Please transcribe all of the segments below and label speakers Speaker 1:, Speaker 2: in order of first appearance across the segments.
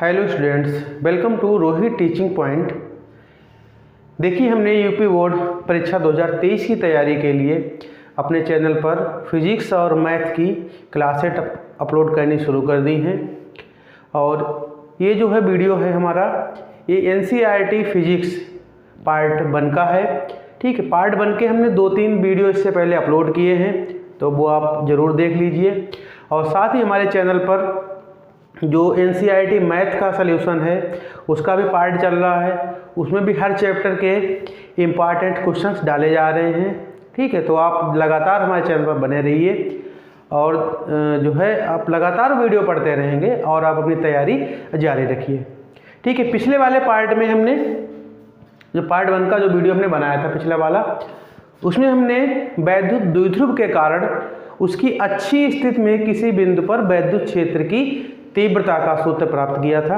Speaker 1: Hello students, welcome to Rohit teaching point. देखिए, हमने UP board परीक्षा 2023 की तैयारी के लिए अपने चैनल पर फिजिक्स और मैथ की क्लासेट अपलोड करनी शुरू कर दी हैं। और ये जो है वीडियो है हमारा, ये एनसीईआरटी फिजिक्स पार्ट 1 का है। ठीक है, पार्ट 1 के हमने 2-3 वीडियो इससे पहले अपलोड किए हैं, तो वो आप ज़रूर देख लीजिए। और साथ ही हमारे चैनल पर जो एनसीईआरटी मैथ का सलूशन है उसका भी पार्ट चल रहा है, उसमें भी हर चैप्टर के इम्पॉर्टेंट क्वेश्चंस डाले जा रहे हैं। ठीक है, तो आप लगातार हमारे चैनल पर बने रहिए और जो है आप लगातार वीडियो पढ़ते रहेंगे और आप अपनी तैयारी जारी रखिए। ठीक है, पिछले वाले पार्ट में हमने जो पार्ट 1 का जो वीडियो हमने बनाया था पिछला वाला, उसमें हमने वैद्युत द्विध्रुव के कारण उसकी अच्छी स्थिति में किसी बिंदु पर वैद्युत क्षेत्र की तीव्रता का सूत्र प्राप्त किया था।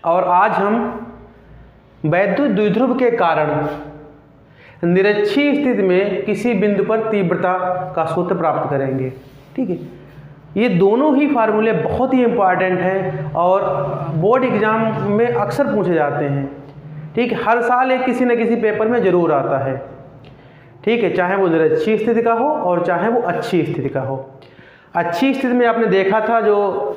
Speaker 1: और आज हम वैद्युत द्विध्रुव के कारण निरक्षीय स्थिति में किसी बिंदु पर तीव्रता का सूत्र प्राप्त करेंगे। ठीक है, ये दोनों ही फार्मूले बहुत ही इम्पॉर्टेंट हैं और बोर्ड एग्जाम में अक्सर पूछे जाते हैं। ठीक है, हर साल एक किसी न किसी पेपर में ज़रूर आता है। ठीक है, चाहे वो निरक्षीय स्थिति का हो और चाहे वो अच्छी स्थिति का हो। अच्छी स्थिति में आपने देखा था जो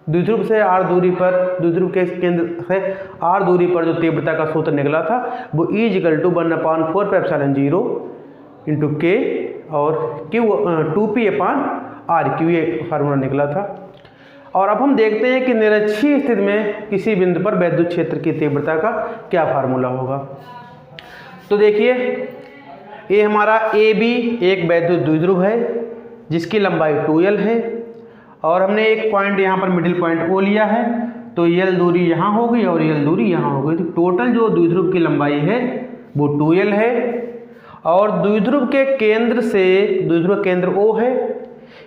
Speaker 1: द्विध्रुव से r दूरी पर, द्विध्रुव के केंद्र से r दूरी पर जो तीव्रता का सूत्र निकला था वो E = 1/4πε0 × K और Q 2P/RQ ये फार्मूला निकला था। और अब हम देखते हैं कि निरक्षीय स्थिति में किसी बिंदु पर वैद्युत क्षेत्र की तीव्रता का क्या फार्मूला होगा। तो देखिए, ये हमारा AB एक वैद्युत द्विध्रुव है जिसकी लंबाई 2L है और हमने एक पॉइंट यहाँ पर मिडिल पॉइंट O लिया है, तो L दूरी यहाँ होगी और L दूरी यहाँ होगी। तो टोटल जो द्विध्रुव की लंबाई है वो 2L है। और द्विध्रुव के केंद्र से, द्विध्रुव केंद्र O है,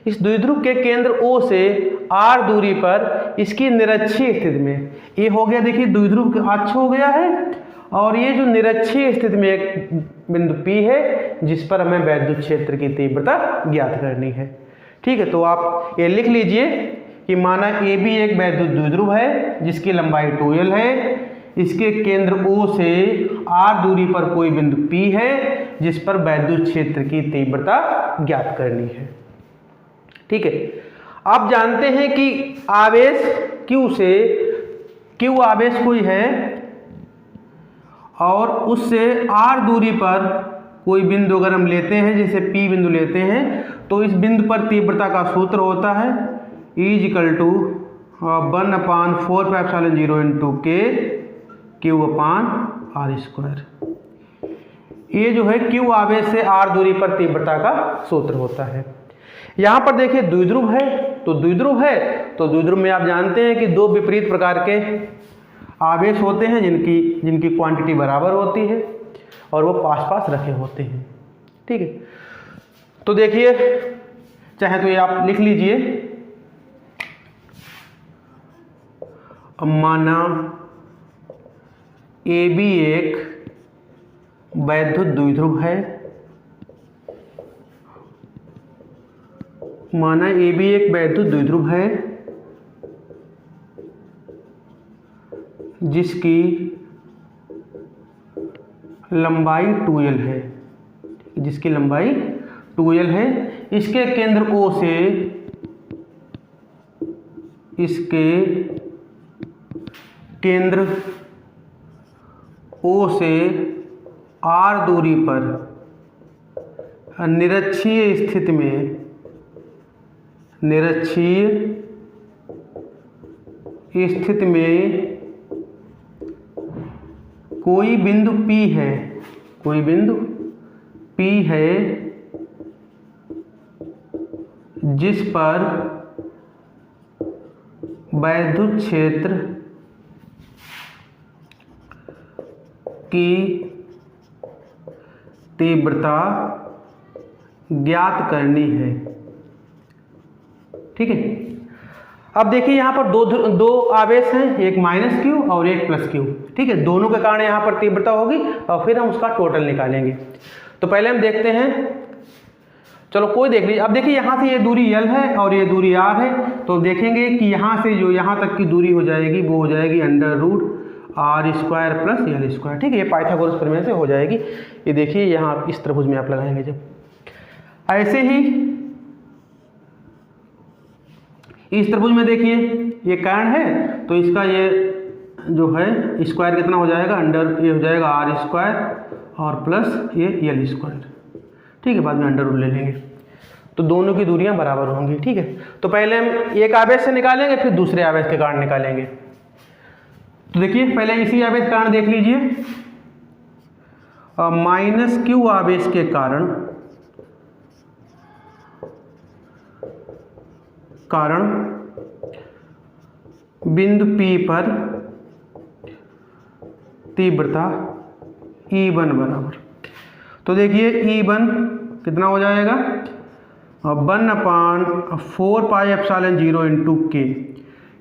Speaker 1: इस द्विध्रुव के केंद्र O से r दूरी पर इसकी निरक्षीय स्थिति में, ये हो गया, देखिए द्विध्रुव का अक्ष हो गया है और ये जो निरक्षीय स्थिति में एक बिंदु P है जिस पर हमें वैद्युत क्षेत्र की तीव्रता ज्ञात करनी है। ठीक है, तो आप ये लिख लीजिए कि माना AB एक वैद्युत द्विध्रुव है जिसकी लंबाई 2L है, इसके केंद्र O से r दूरी पर कोई बिंदु P है जिस पर वैद्युत क्षेत्र की तीव्रता ज्ञात करनी है। ठीक है, आप जानते हैं कि आवेश Q से, Q आवेश कोई है और उससे r दूरी पर कोई बिंदु अगर हम लेते हैं, जैसे P बिंदु लेते हैं, तो इस बिंदु पर तीव्रता का सूत्र होता है E = 1/4πε0 × K Q/r²। ये जो है Q आवेश से r दूरी पर तीव्रता का सूत्र होता है। यहाँ पर देखिए द्विध्रुव है, तो द्विध्रुव है तो द्विध्रुव में आप जानते हैं कि दो विपरीत प्रकार के आवेश होते हैं जिनकी क्वांटिटी बराबर होती है और वो पास पास रखे होते हैं। ठीक है, तो देखिए, चाहे तो ये आप लिख लीजिए, माना AB एक वैद्युत द्विध्रुव है, माना AB एक वैद्युत द्विध्रुव है जिसकी लंबाई 2L है, जिसकी लंबाई 2L है। इसके केंद्र O से, इसके केंद्र O से r दूरी पर निरक्षीय स्थिति में, निरक्षीय स्थिति में कोई बिंदु P है, कोई बिंदु P है जिस पर वैद्युत क्षेत्र की तीव्रता ज्ञात करनी है। ठीक है, अब देखिए यहाँ पर दो आवेश हैं, एक -Q और एक +Q। ठीक है, दोनों के कारण यहाँ पर तीव्रता होगी और फिर हम उसका टोटल निकालेंगे। तो पहले हम देखते हैं, चलो कोई देख लीजिए। अब देखिए यहाँ से ये दूरी L है और ये दूरी R है, तो देखेंगे कि यहाँ से जो यहाँ तक की दूरी हो जाएगी वो हो जाएगी √r² प्लस L²। ठीक है, ये पाइथागोरस प्रमेय से हो जाएगी। ये देखिए यहाँ इस त्रिभुज में आप लगाएंगे जब, ऐसे ही इस त्रिभुज में देखिए ये कर्ण है, तो इसका ये जो है स्क्वायर कितना हो जाएगा, ये हो जाएगा r² और प्लस ये L²। ठीक है, बाद में अंडर रूट ले लेंगे, तो दोनों की दूरियां बराबर होंगी। ठीक है, तो पहले हम एक आवेश से निकालेंगे, फिर दूसरे आवेश के कारण निकालेंगे। तो देखिए पहले इसी आवेश कारण देख लीजिए, -q आवेश के कारण बिंदु P पर तीव्रता E1 बराबर, तो देखिए E1 कितना हो जाएगा, 1/4πε0 ×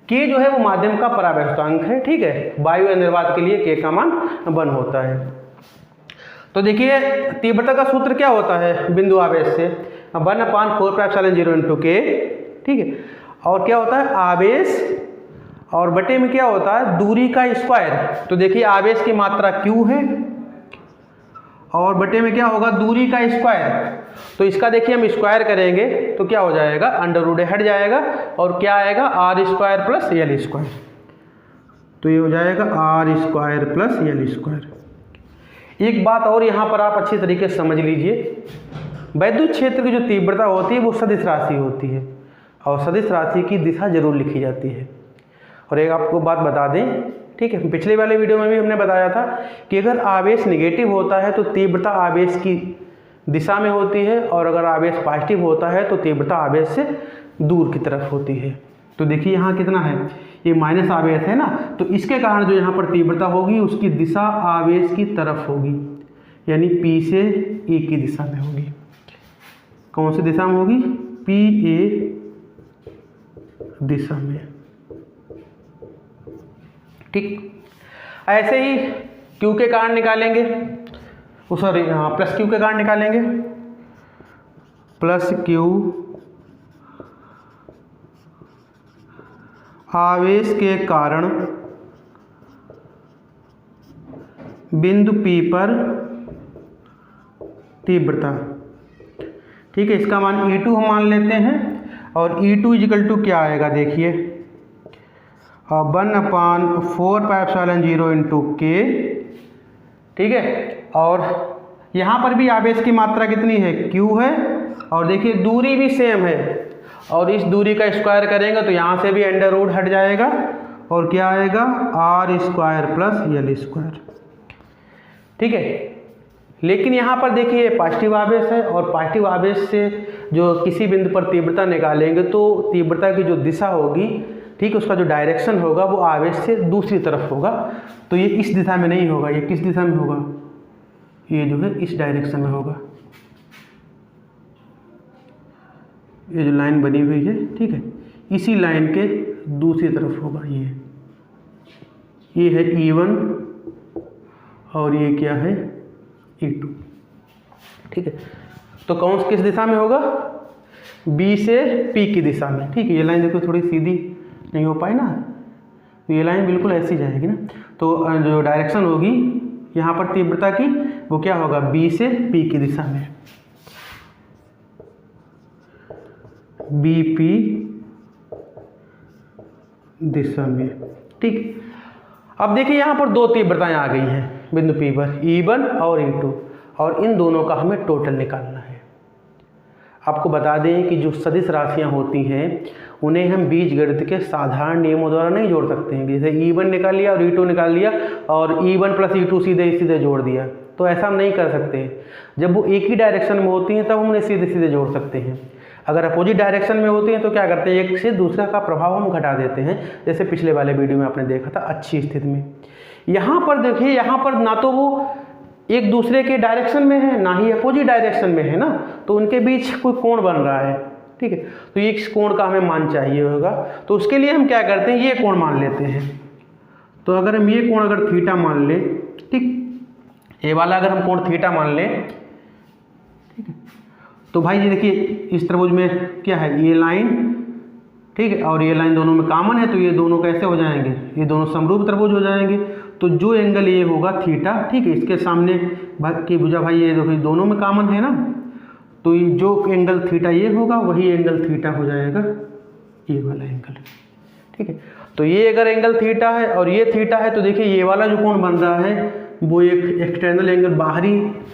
Speaker 1: K जो है वो माध्यम का परावैक्ष्टांक है। ठीक है, वायु या निर्वात के लिए K का मान 1 होता है। तो देखिए तीव्रता का सूत्र क्या होता है बिंदु आवेश से, 1/4πε0 × K। ठीक है, और क्या होता है आवेश, और बटे में क्या होता है दूरी का स्क्वायर। तो देखिए आवेश की मात्रा Q है और बटे में क्या होगा दूरी का स्क्वायर, तो इसका देखिए हम स्क्वायर करेंगे तो क्या हो जाएगा, √a हट जाएगा और क्या आएगा r² प्लस L²। तो ये हो जाएगा r² प्लस L²। एक बात और यहाँ पर आप अच्छी तरीके से समझ लीजिए, वैद्युत क्षेत्र की जो तीव्रता होती है वो सदिश राशि होती है और सदिश राशि की दिशा जरूर लिखी जाती है। और एक आपको बात बता दें, ठीक है, पिछले वाले वीडियो में भी हमने बताया था कि अगर आवेश नेगेटिव होता है तो तीव्रता आवेश की दिशा में होती है, और अगर आवेश पॉजिटिव होता है तो तीव्रता आवेश से दूर की तरफ होती है। तो देखिए यहाँ कितना है, ये माइनस आवेश है ना, तो इसके कारण जो यहाँ पर तीव्रता होगी उसकी दिशा आवेश की तरफ होगी, यानी P से E की दिशा में होगी। कौन सी दिशा में होगी, PA दिशा में। ठीक, ऐसे ही Q के कारण निकालेंगे, सॉरी प्लस Q के कारण निकालेंगे, प्लस Q आवेश के कारण बिंदु P पर तीव्रता। ठीक है, इसका मान E2 हम मान लेते हैं, और E2 = क्या आएगा देखिए, 1/4πε0 × K। ठीक है, और यहाँ पर भी आवेश की मात्रा कितनी है, Q है, और देखिए दूरी भी सेम है, और इस दूरी का स्क्वायर करेंगे तो यहाँ से भी √ हट जाएगा और क्या आएगा r² प्लस L²। ठीक है, लेकिन यहाँ पर देखिए पॉजिटिव आवेश है, और पॉजिटिव आवेश से जो किसी बिंदु पर तीव्रता निकालेंगे तो तीव्रता की जो दिशा होगी, ठीक है, उसका जो डायरेक्शन होगा वो आवेश से दूसरी तरफ होगा। तो ये इस दिशा में नहीं होगा, ये किस दिशा में होगा, ये जो है इस डायरेक्शन में होगा। ये जो लाइन बनी हुई है, ठीक है, इसी लाइन के दूसरी तरफ होगा। ये है E1 और ये क्या है E2। ठीक है, तो कौन किस दिशा में होगा, B से P की दिशा में। ठीक है, ये लाइन देखो थोड़ी सीधी नहीं हो पाई ना, तो ये लाइन बिल्कुल ऐसी जाएगी ना, तो जो डायरेक्शन होगी यहाँ पर तीव्रता की वो क्या होगा, B से P की दिशा में, BP दिशा में। ठीक, अब देखिए यहाँ पर दो तीव्रताएं आ गई हैं बिंदु P पर, E1 और E2, और इन दोनों का हमें टोटल निकालना है। आपको बता दें कि जो सदिश राशियां होती हैं उन्हें हम बीजगणित के साधारण नियमों द्वारा नहीं जोड़ सकते हैं, जैसे E1 निकाल लिया और E2 निकाल लिया और E1 प्लस E2 सीधे जोड़ दिया, तो ऐसा हम नहीं कर सकते। जब वो एक ही डायरेक्शन में होती हैं तब हम उन्हें सीधे जोड़ सकते हैं। अगर अपोजिट डायरेक्शन में होती हैं तो क्या करते हैं, एक से दूसरा का प्रभाव हम घटा देते हैं, जैसे पिछले वाले वीडियो में आपने देखा था अच्छी स्थिति में। यहाँ पर देखिए, यहाँ पर ना तो वो एक दूसरे के डायरेक्शन में है ना ही अपोजिट डायरेक्शन में है ना, तो उनके बीच कोई कोण बन रहा है। ठीक है, तो ये कोण का हमें मान चाहिए होगा, तो उसके लिए हम क्या करते हैं, ये कोण मान लेते हैं। तो अगर हम ये कोण अगर थीटा मान लें, ठीक, ये वाला अगर हम कोण थीटा मान लें, ठीक है, तो भाई ये देखिए इस त्रिभुज में क्या है, ये लाइन, ठीक है, और ये लाइन दोनों में कॉमन है, तो ये दोनों कैसे हो जाएंगे, ये दोनों समरूप त्रिभुज हो जाएंगे। तो जो एंगल ये होगा थीटा, ठीक है, इसके सामने की भुजा भाई ये देखो दोनों में कॉमन है ना, तो ये जो एंगल थीटा ये होगा वही एंगल थीटा हो जाएगा ये वाला एंगल, ठीक है। तो ये अगर एंगल थीटा है और ये थीटा है, तो देखिए ये वाला जो कोण बन रहा है वो एक एक्सटर्नल एंगल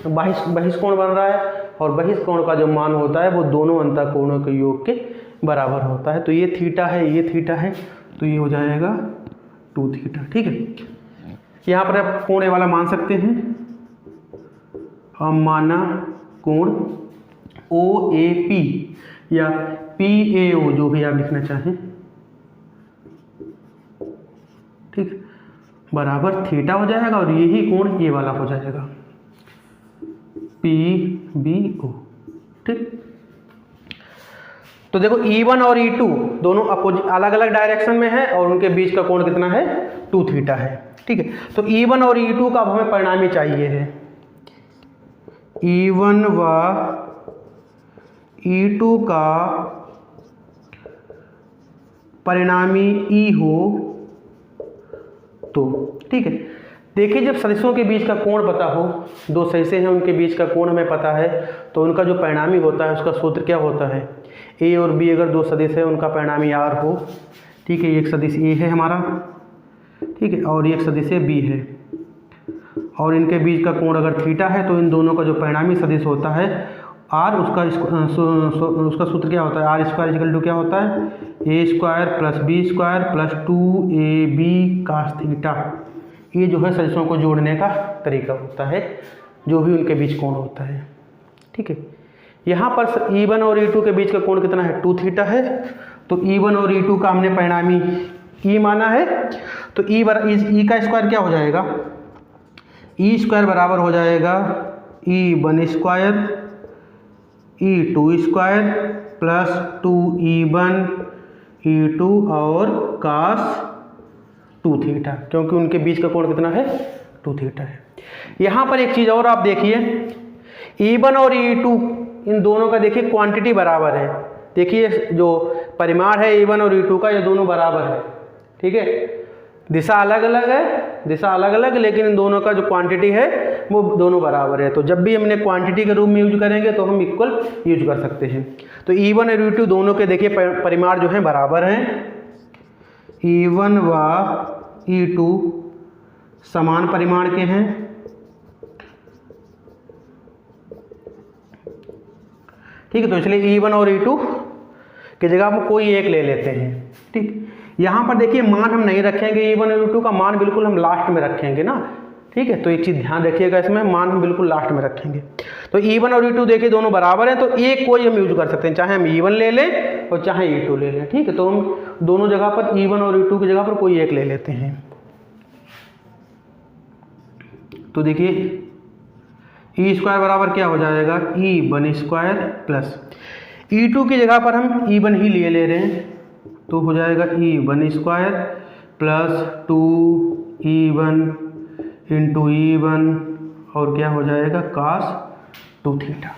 Speaker 1: बहिष्कोण बन रहा है, और बहिष्कोण का जो मान होता है वो दोनों अंतःकोणों के योग के बराबर होता है। तो ये थीटा है, ये थीटा है, तो ये हो जाएगा 2 थीटा, ठीक है। यहाँ पर आप कोण वाला मान सकते हैं, हम माना कोण OAP या PAO, जो भी आप लिखना चाहें, ठीक, बराबर थीटा हो जाएगा, और यही कोण ये वाला हो जाएगा PBO, ठीक। तो देखो E1 और E2 दोनों अपोजिट अलग अलग डायरेक्शन में है, और उनके बीच का कोण कितना है, 2 थीटा है, ठीक है। तो E1 और E2 का अब हमें परिणामी चाहिए है, E1 व E2 का परिणामी E हो तो, ठीक है। देखिए जब सदिशों के बीच का कोण पता हो, दो सदिशें हैं उनके बीच का कोण हमें पता है, तो उनका जो परिणामी होता है उसका सूत्र क्या होता है, ए और बी अगर दो सदिश है उनका परिणामी आर हो, ठीक है। एक सदिश ए है हमारा, ठीक है, और एक सदिश बी है, और इनके बीच का कोण अगर थीटा है, तो इन दोनों का जो परिणामी सदिश होता है आर, उसका सूत्र क्या होता है, आर स्क्वायर इक्वल टू क्या होता है, A square plus B square plus 2ab cos theta. ये जो है सदिशों को जोड़ने का तरीका होता है, जो भी उनके बीच कोण होता है, ठीक है। यहाँ पर E1 और E2 के बीच का कोण कितना है, 2 थीटा है। तो E1 और E2 का हमने परिणामी E माना है, तो E का स्क्वायर क्या हो जाएगा, E स्क्वायर बराबर हो जाएगा E1 square E2 square plus 2E1 E2 और cos 2 थीटा, क्योंकि उनके बीच का कोण कितना है, 2 थीटा है। यहाँ पर एक चीज़ और आप देखिए, E1 और E2 इन दोनों का देखिए क्वांटिटी बराबर है। देखिए जो परिमाण है E1 और E2 का, ये दोनों बराबर है, ठीक है। दिशा अलग अलग है, दिशा अलग अलग, लेकिन इन दोनों का जो क्वांटिटी है वो दोनों बराबर है। तो जब भी हमने क्वांटिटी के रूप में यूज करेंगे तो हम इक्वल यूज कर सकते हैं। तो E1 और E2 दोनों के देखिए परिमाण जो हैं बराबर हैं, E1 व E2 समान परिमाण के हैं, ठीक है। तो इसलिए E1 और E2 की जगह हम कोई एक ले लेते हैं, ठीक। यहाँ पर देखिए मान हम नहीं रखेंगे, E1 और E2 का मान बिल्कुल हम लास्ट में रखेंगे ना, ठीक है। तो एक चीज़ ध्यान रखिएगा, इसमें मान हम बिल्कुल लास्ट में रखेंगे। तो E1 और E2 देखिए दोनों बराबर हैं, तो एक कोई हम यूज कर सकते हैं, चाहे हम E1 ले लें और चाहे E2 ले लें, ठीक है। तो हम दोनों जगह पर E1 और E2 की जगह पर कोई एक ले लेते हैं। तो देखिए E स्क्वायर बराबर क्या हो जाएगा, E1 स्क्वायर प्लस E2 की जगह पर हम E1 ही ले रहे हैं, तो हो जाएगा E1 square plus 2E1 into E1 और क्या हो जाएगा cos 2 थीटा,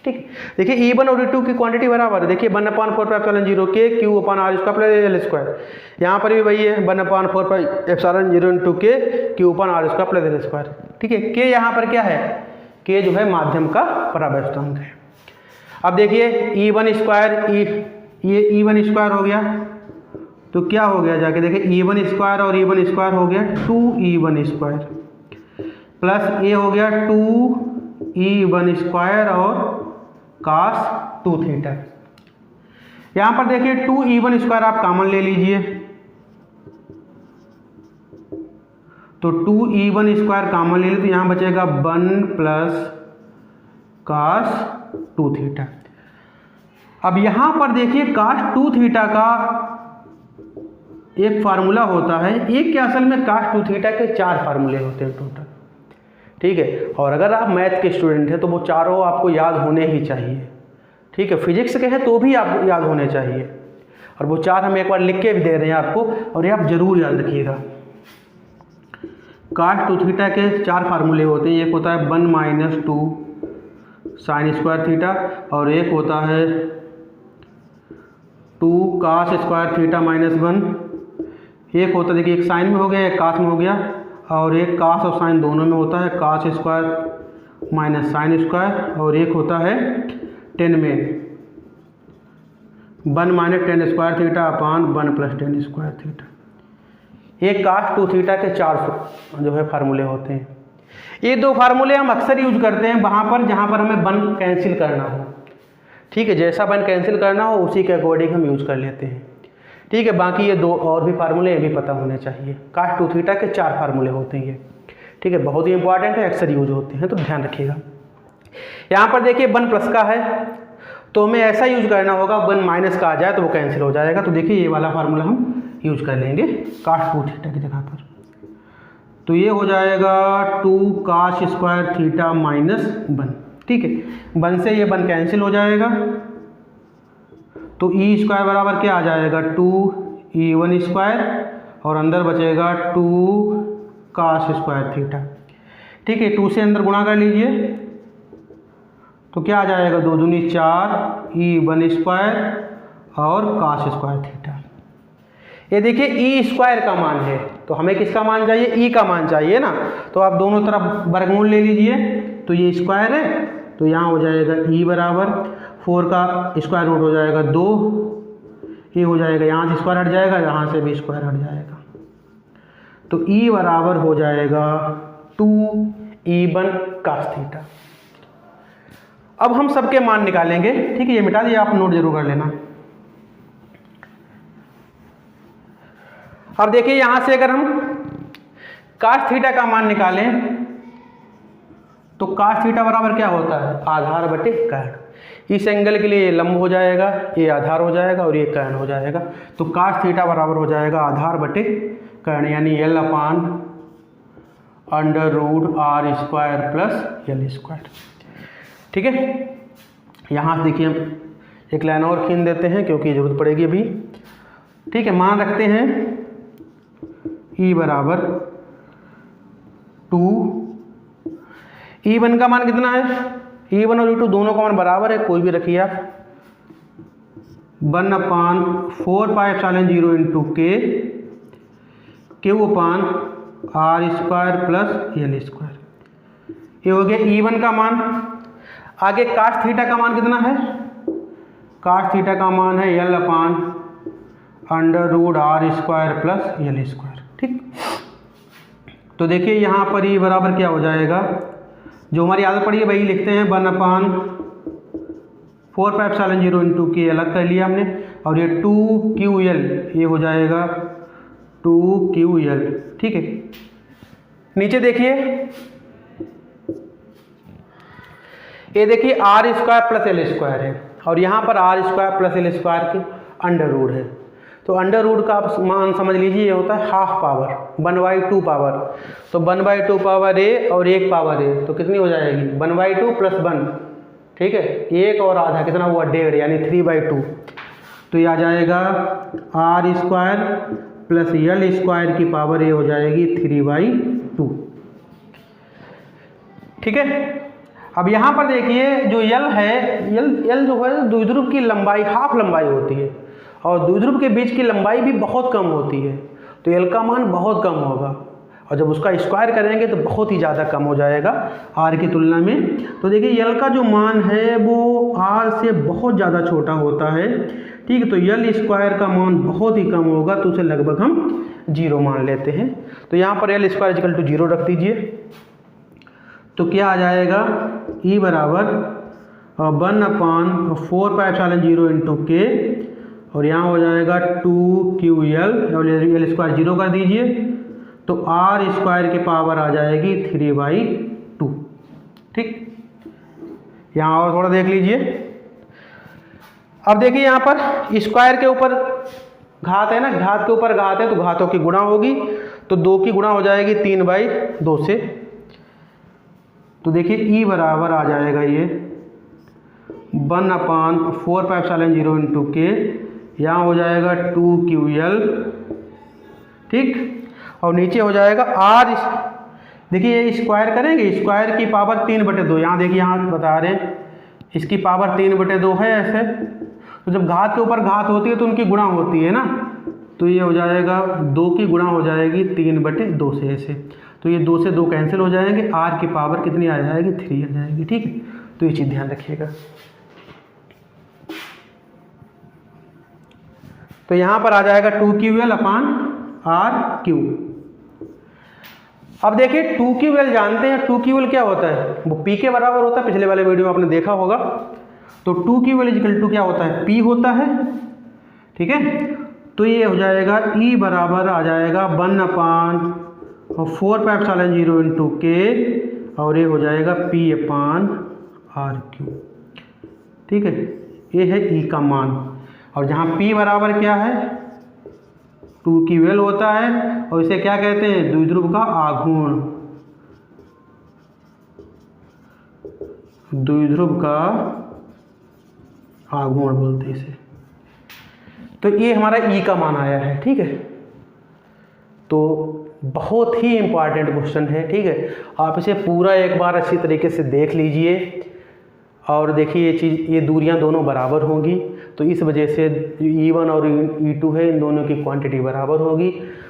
Speaker 1: ठीक। देखिए E1 और E2 की क्वांटिटी बराबर है, देखिए 1/4πε0 k Q/r² plus L square, यहाँ पर भी वही है 1/4πε0 into k Q/r² plus L square, ठीक है। k यहाँ पर क्या है, k जो है माध्यम का परावैष्टांक है। अब देखिए E1 स्क्वायर, ये E1 स्क्वायर हो गया, तो क्या हो गया जाके देखिए E1 स्क्वायर और E1 स्क्वायर हो गया 2E1 स्क्वायर प्लस ये हो गया 2E1 स्क्वायर और cos 2 थीटा। यहाँ पर देखिए 2E1 स्क्वायर आप कॉमन ले लीजिए, तो 2E1 स्क्वायर कॉमन ले लीजिए, तो यहाँ बचेगा 1 प्लस cos 2 थीटा। अब यहाँ पर देखिए cos 2 थीटा का एक फार्मूला होता है, एक के असल में cos 2 थीटा के 4 फार्मूले होते हैं टोटल, ठीक है। और अगर आप मैथ के स्टूडेंट हैं तो वो चारों आपको याद होने ही चाहिए, ठीक है। फिजिक्स के हैं तो भी आप याद होने चाहिए, और वो 4 हम एक बार लिख के भी दे रहे हैं आपको, और ये आप जरूर याद रखिएगा। cos 2 थीटा के 4 फार्मूले होते हैं, एक होता है 1 - 2 साइन स्क्वायर थीटा, और एक होता है 2 कास स्क्वायर थीटा माइनस 1। एक होता है, देखिए एक साइन में हो गया, एक कास में हो गया, और एक कास और साइन दोनों में होता है cos square minus sine square, और एक होता है 10 में 1 minus 10 square theta upon 1 plus 10 square theta. एक कास 2 थीटा के 4 जो है फार्मूले होते हैं। ये 2 फार्मूले हम अक्सर यूज करते हैं वहाँ पर जहाँ पर हमें 1 कैंसिल करना हो। ठीक है, जैसा 1 कैंसिल करना हो उसी के अकॉर्डिंग हम यूज कर लेते हैं। ठीक है, बाकी ये 2 और भी फार्मूले ये भी पता होने चाहिए। कास 2 थीटा के 4 फार्मूले होते हैं ये। ठीक है, बहुत ही इंपॉर्टेंट है, अक्सर यूज होते हैं, तो ध्यान रखिएगा। यहाँ पर देखिए 1 प्लस का है तो हमें ऐसा यूज करना होगा 1 माइनस का आ जाए तो वो कैंसिल हो जाएगा। तो देखिए ये वाला फार्मूला हम यूज कर लेंगे कास 2 थीटा की जगह पर। तो ये हो जाएगा 2 कास स्क्वायर थीटा माइनस 1। ठीक है, 1 से ये 1 कैंसिल हो जाएगा, तो ई स्क्वायर बराबर क्या आ जाएगा 2e1 स्क्वायर, और अंदर बचेगा 2 कास स्क्वायर थीटा। ठीक है, 2 से अंदर गुणा कर लीजिए तो क्या आ जाएगा 2 दूनी 4 e1 स्क्वायर और कास स्क्वायर थीटा। ये देखिए ई स्क्वायर का मान है तो हमें किसका मान चाहिए, ई का मान चाहिए ना। तो आप दोनों तरफ वर्गमूल ले लीजिए, तो ये स्क्वायर है तो यहाँ हो जाएगा ई बराबर 4 का स्क्वायर रूट हो जाएगा 2, ये हो जाएगा, यहाँ से स्क्वायर हट जाएगा, यहाँ से भी स्क्वायर हट जाएगा, तो ई बराबर हो जाएगा 2e1 कास थीटा। अब हम सबके मान निकालेंगे। ठीक है, ये मिटा दिए, आप नोट जरूर कर लेना। अब देखिए यहां से अगर हम कास थीटा का मान निकालें तो कास थीटा बराबर क्या होता है, आधार बटे कर्ण। इस एंगल के लिए ये लंब हो जाएगा, ये आधार हो जाएगा और ये कर्ण हो जाएगा। तो कास थीटा बराबर हो जाएगा आधार बटे कर्ण, यानी l upon under root R square plus L square. ठीक है, यहाँ से देखिए हम एक लाइन और खींच देते हैं क्योंकि जरूरत पड़ेगी अभी। ठीक है, मान रखते हैं ई बराबर 2, E1 का मान कितना है, E1 और E2 दोनों का मान बराबर है, कोई भी रखिए आप। 1 upon 4πε0 into K Q upon R square plus L square. ये हो गया E1 का मान। आगे कास थीटा का मान कितना है, कास थीटा का मान है L upon under root R square plus L square. ठीक, तो देखिए यहाँ पर ये बराबर क्या हो जाएगा, जो हमारी आदत पड़ी है वही लिखते हैं। 1 अपान 4πε0 इंटू के अलग कर लिया हमने, और ये 2QL ये हो जाएगा 2QL। ठीक है, नीचे देखिए, ये देखिए R square plus L square है और यहाँ पर R square plus L square की अंडर रूट है। तो अंडर रूट का आप मान समझ लीजिए ये होता है हाफ पावर, 1/2 पावर। तो 1/2 पावर ए और 1 पावर ए, तो कितनी हो जाएगी 1/2 प्लस 1। ठीक है, 1 और आधा कितना हुआ 1.5, यानी 3/2। तो ये आ जाएगा R square plus L square की पावर ये हो जाएगी 3/2। ठीक है, अब यहाँ पर देखिए जो यल है, यल जो है द्विध्रुव की लंबाई हाफ लंबाई होती है और द्विध्रुव के बीच की लंबाई भी बहुत कम होती है, तो यल का मान बहुत कम होगा और जब उसका स्क्वायर करेंगे तो बहुत ही ज़्यादा कम हो जाएगा आर की तुलना में। तो देखिए यल का जो मान है वो आर से बहुत ज़्यादा छोटा होता है। ठीक है, तो यल स्क्वायर का मान बहुत ही कम होगा, तो उसे लगभग हम 0 मान लेते हैं। तो यहाँ पर यल स्क्वायर इक्वल टू 0 रख दीजिए, तो क्या आ जाएगा ई बराबर 1 अपान 4πε0 इंटू के, और यहाँ हो जाएगा 2QL और एल स्क्वायर 0 कर दीजिए, तो आर स्क्वायर की पावर आ जाएगी 3/2। ठीक, यहाँ और थोड़ा देख लीजिए। अब देखिए यहाँ पर स्क्वायर के ऊपर घात है ना, घात के ऊपर घात है तो घातों की गुणा होगी, तो 2 की गुणा हो जाएगी 3/2 से। तो देखिए ई बराबर आ जाएगा ये 1 अपान 4πε0 इंटू के, यहाँ हो जाएगा 2QL। ठीक, और नीचे हो जाएगा आर। देखिए ये स्क्वायर करेंगे, स्क्वायर की पावर 3/2, यहाँ देखिए यहाँ बता रहे हैं इसकी पावर 3/2 है ऐसे। तो जब घात के ऊपर घात होती है तो उनकी गुणा होती है ना, तो ये हो जाएगा 2 की गुणा हो जाएगी 3/2 से ऐसे। तो ये 2 से 2 कैंसिल हो जाएंगे, r की पावर कितनी आ जाएगी 3 आ जाएगी। ठीक है, तो ये चीज़ ध्यान रखिएगा। तो यहाँ पर आ जाएगा 2QL/r³। अब देखिए 2QL जानते हैं, 2QL क्या होता है, वो P के बराबर होता है, पिछले वाले वीडियो में आपने देखा होगा। तो 2QL = क्या होता है, P होता है। ठीक है, तो ये हो जाएगा E बराबर आ जाएगा 1/4πε0 K, और ये हो जाएगा P/r³। ठीक है, ये है E का मान। और जहाँ P बराबर क्या है, 2QL होता है, और इसे क्या कहते हैं, द्विध्रुव का आघूर्ण। द्विध्रुव का आघूर्ण बोलते हैं इसे। तो ये हमारा E का मान आया है। ठीक है, तो बहुत ही इम्पॉर्टेंट क्वेश्चन है। ठीक है, आप इसे पूरा एक बार अच्छी तरीके से देख लीजिए। और देखिए ये चीज़, ये दूरियां दोनों बराबर होंगी, तो इस वजह से E1 और E2 है, इन दोनों की क्वांटिटी बराबर होगी।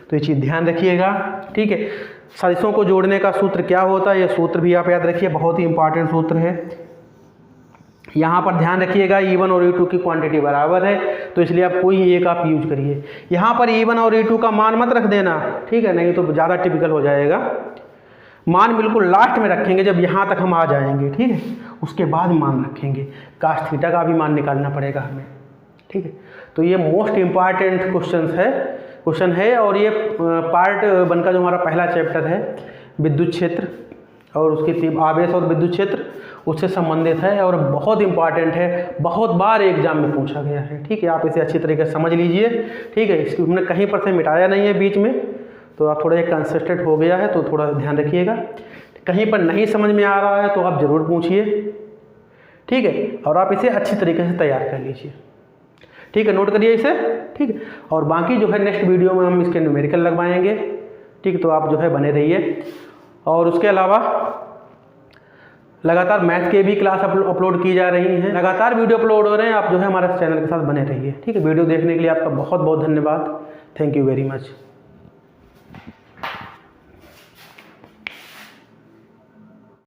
Speaker 1: तो ये चीज़ ध्यान रखिएगा। ठीक है, सदिशों को जोड़ने का सूत्र क्या होता है, ये सूत्र भी आप याद रखिए, बहुत ही इंपॉर्टेंट सूत्र है। यहाँ पर ध्यान रखिएगा E1 और E2 की क्वांटिटी बराबर है, तो इसलिए आप कोई एक आप यूज करिए। यहाँ पर E1 और E2 का मान मत रख देना, ठीक है, नहीं तो ज़्यादा टिपिकल हो जाएगा। मान बिल्कुल लास्ट में रखेंगे, जब यहाँ तक हम आ जाएंगे। ठीक है, उसके बाद मान रखेंगे। कास्ट थीटा का भी मान निकालना पड़ेगा हमें। ठीक है, तो ये मोस्ट इम्पॉर्टेंट क्वेश्चन है। और ये पार्ट 1 का जो हमारा पहला चैप्टर है, विद्युत क्षेत्र और उसके आवेश और विद्युत क्षेत्र, उससे संबंधित है और बहुत इंपॉर्टेंट है, बहुत बार एग्जाम में पूछा गया है। ठीक है, आप इसे अच्छी तरीके से समझ लीजिए। ठीक है, इसको हमने कहीं पर से मिटाया नहीं है बीच में, तो आप थोड़ा एक कंसिस्टेंट हो गया है, तो थोड़ा ध्यान रखिएगा। कहीं पर नहीं समझ में आ रहा है तो आप ज़रूर पूछिए। ठीक है, और आप इसे अच्छी तरीके से तैयार कर लीजिए। ठीक है, नोट करिए इसे। ठीक है, और बाकी जो है नेक्स्ट वीडियो में हम इसके न्यूमेरिकल लगवाएंगे। ठीक है, तो आप जो है बने रहिए। और उसके अलावा लगातार मैथ के भी क्लास अपलोड की जा रही हैं, लगातार वीडियो अपलोड हो रहे हैं। आप जो है हमारे चैनल के साथ बने रहिए। ठीक है, वीडियो देखने के लिए आपका बहुत बहुत धन्यवाद। Thank you very much.